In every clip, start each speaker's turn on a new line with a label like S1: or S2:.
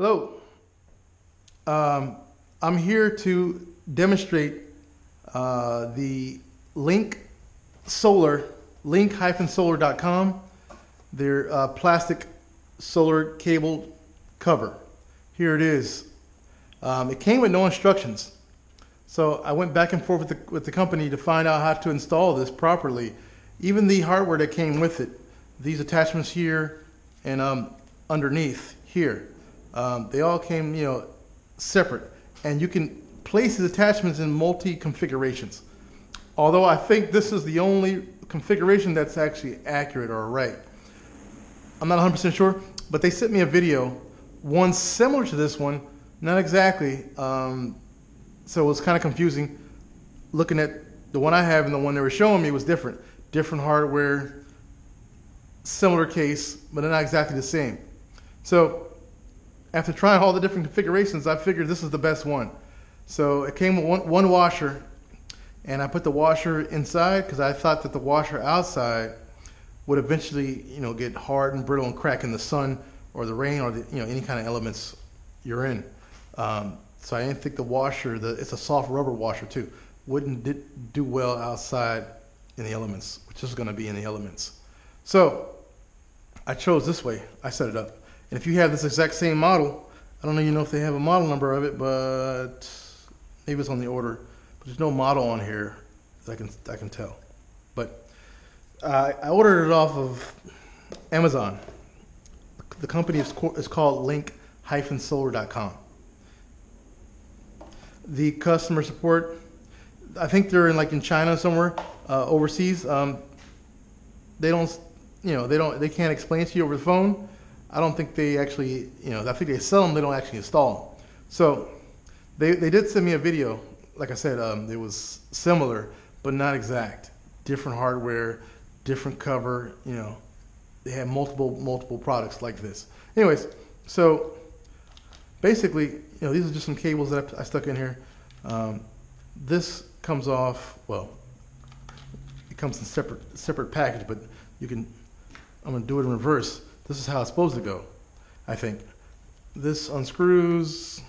S1: Hello. I'm here to demonstrate the Link Solar, link-solar.com, their plastic solar cable cover. Here it is. It came with no instructions. So I went back and forth with the company to find out how to install this properly. Even the hardware that came with it, these attachments here and underneath here, they all came, separate. And you can place these attachments in multi-configurations. Although I think this is the only configuration that's actually accurate or right. I'm not 100% sure, but they sent me a video, one similar to this one, not exactly. So it was kind of confusing. Looking at the one I have and the one they were showing me was different. Different hardware, similar case, but not exactly the same. So after trying all the different configurations, I figured this is the best one. So it came with one washer, and I put the washer inside because I thought that the washer outside would eventually, get hard and brittle and crack in the sun or the rain or any kind of elements you're in. So I didn't think the washer, it's a soft rubber washer too, wouldn't do well outside in the elements, which is going to be in the elements. So I chose this way. I set it up. And if you have this exact same model, I don't even know if they have a model number of it, but maybe it's on the order. But there's no model on here that I can tell. But I ordered it off of Amazon. The company is called link-solar.com. The customer support, I think they're in China somewhere, overseas. They can't explain to you over the phone. I don't think they actually, I think they sell them, they don't actually install them. So they did send me a video. Like I said, it was similar, but not exact. Different hardware, different cover, they had multiple products like this. Anyways, so basically, these are just some cables that I stuck in here. This comes off, well, it comes in separate package, but I'm gonna do it in reverse. This is how it's supposed to go, I think. This unscrews.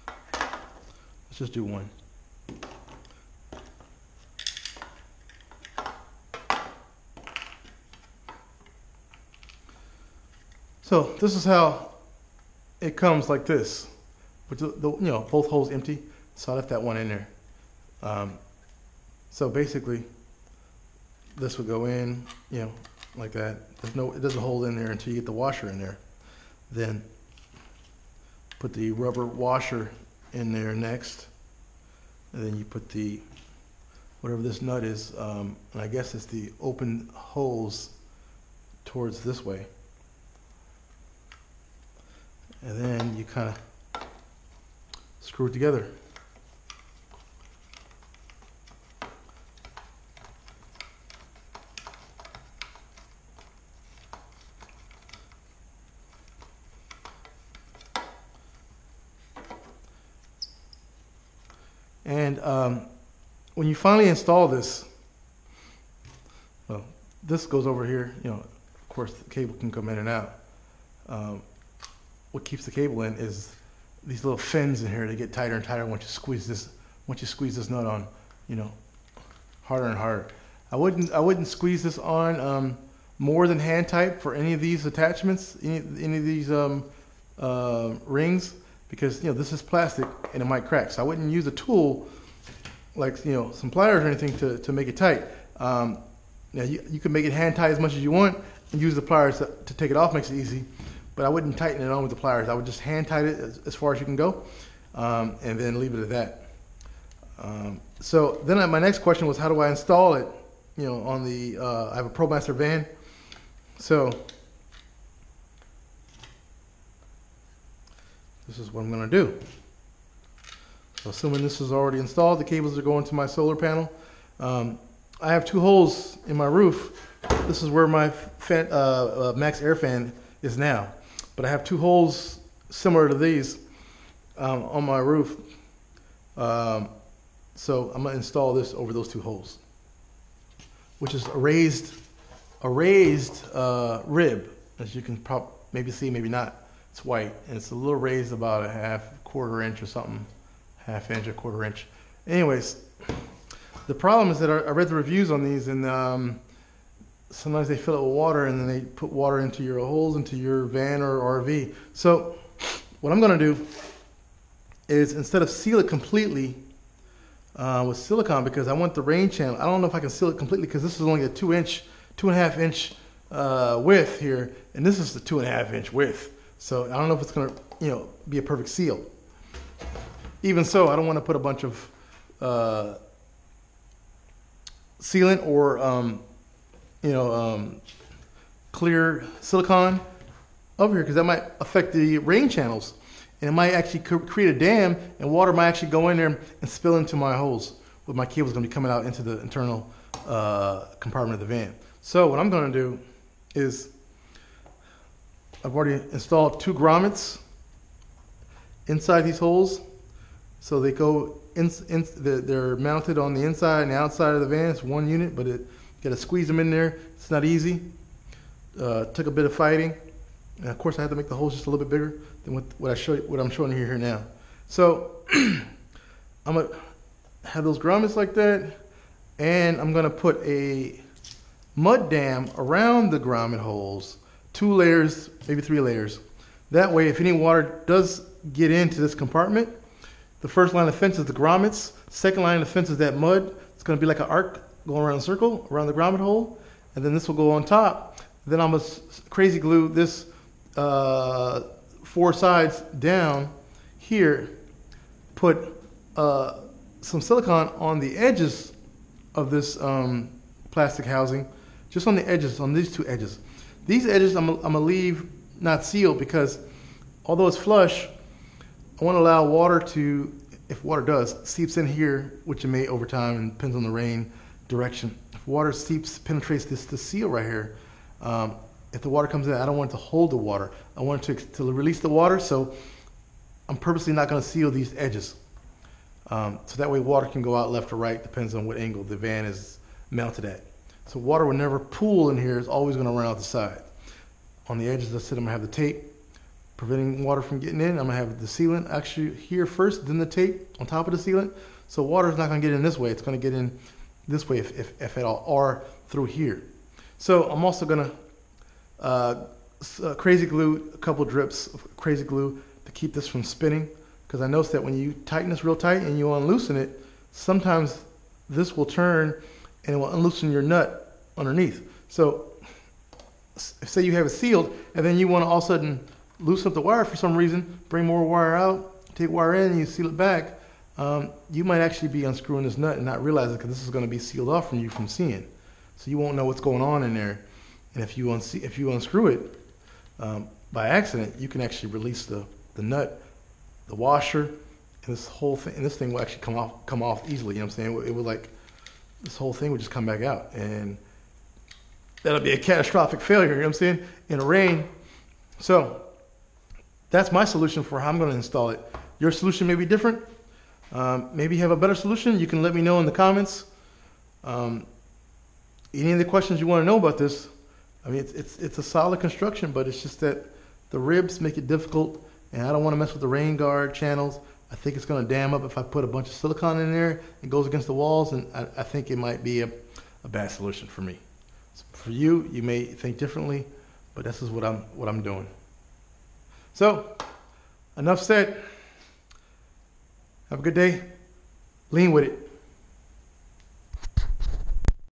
S1: Let's just do one. So this is how it comes, like this. With both holes empty, so I left that one in there. So basically, this would go in, like that. It doesn't hold in there until you get the washer in there. Then put the rubber washer in there next, and then you put the whatever this nut is, and I guess it's the open holes towards this way, and then you kind of screw it together. And when you finally install this, well, this goes over here. Of course, the cable can come in and out. What keeps the cable in is these little fins in here. They get tighter and tighter once you squeeze this nut on, harder and harder. I wouldn't squeeze this on more than hand tight for any of these attachments, any of these rings, because this is plastic and it might crack. So I wouldn't use a tool like some pliers or anything to make it tight. Now you can make it hand tight as much as you want and use the pliers to take it off. Makes it easy. But I wouldn't tighten it on with the pliers. I would just hand tight it as far as you can go, and then leave it at that. So then my next question was, how do I install it? On the I have a ProMaster van, so this is what I'm going to do. So assuming this is already installed, the cables are going to my solar panel. I have two holes in my roof. This is where my Max Air fan is now. But I have two holes similar to these on my roof. So I'm gonna install this over those two holes, which is a raised rib, as you can maybe see, maybe not. It's white, and it's a little raised about a quarter inch or something, half inch, a quarter inch. Anyways, the problem is that I read the reviews on these, and sometimes they fill it with water, and then they put water into your holes, into your van or RV. So what I'm gonna do is, instead of seal it completely with silicone, because I want the rain channel, I don't know if I can seal it completely because this is only a 2.5 inch width here, and this is the 2.5 inch width. So I don't know if it's gonna, be a perfect seal. Even so, I don't want to put a bunch of sealant or clear silicone over here, because that might affect the rain channels, and it might actually create a dam, and water might actually go in there and spill into my holes, with my cables going to be coming out into the internal compartment of the van. So what I'm going to do is, I've already installed 2 grommets inside these holes, so they go they're mounted on the inside and the outside of the van. It's one unit, but you got to squeeze them in there. It's not easy. Took a bit of fighting, and of course I had to make the holes just a little bit bigger than what I'm showing you here now. So I'm gonna have those grommets like that, and I'm gonna put a mud dam around the grommet holes, 2 layers, maybe 3 layers. That way, if any water does get into this compartment, the first line of defense is the grommets. Second line of defense is that mud. It's going to be like an arc going around a circle around the grommet hole, and then this will go on top. Then I'm going to crazy glue this 4 sides down here. Put some silicone on the edges of this plastic housing, just on the edges, on these 2 edges. These edges I'm gonna leave not sealed, because although it's flush, I want to allow water to, if water does, seeps in here, which it may over time, and depends on the rain direction. If water penetrates this seal right here, if the water comes in, I don't want it to hold the water. I want it to release the water, so I'm purposely not going to seal these edges. So that way water can go out left or right, depends on what angle the van is mounted at. So water will never pool in here, it's always going to run out the side. On the edges, I said I'm going to have the tape preventing water from getting in. I'm going to have the sealant actually here first, then the tape on top of the sealant. So water is not going to get in this way. It's going to get in this way if at all, or through here. So I'm also going to crazy glue a couple drips of crazy glue to keep this from spinning, because I noticed that when you tighten this real tight and you unloosen it, sometimes this will turn and it will unloosen your nut underneath. So say you have it sealed and then you want to all of a sudden loosen up the wire for some reason, bring more wire out, take wire in, and you seal it back, you might actually be unscrewing this nut and not realize it, because this is going to be sealed off from you from seeing. So you won't know what's going on in there. And if you unscrew it by accident, you can actually release the nut, the washer, and this whole thing. And this thing will actually come off easily. You know what I'm saying? It would, like, this whole thing would just come back out, and that'll be a catastrophic failure. You know what I'm saying? In a rain. So that's my solution for how I'm going to install it. Your solution may be different. Maybe you have a better solution. You can let me know in the comments. Any of the questions you want to know about this. I mean, it's a solid construction, but it's just that the ribs make it difficult, and I don't want to mess with the rain guard channels. I think it's going to dam up if I put a bunch of silicone in there. It goes against the walls, and I think it might be a bad solution for me. So for you, you may think differently, but this is what I'm doing. So, enough said. Have a good day. Lean with it.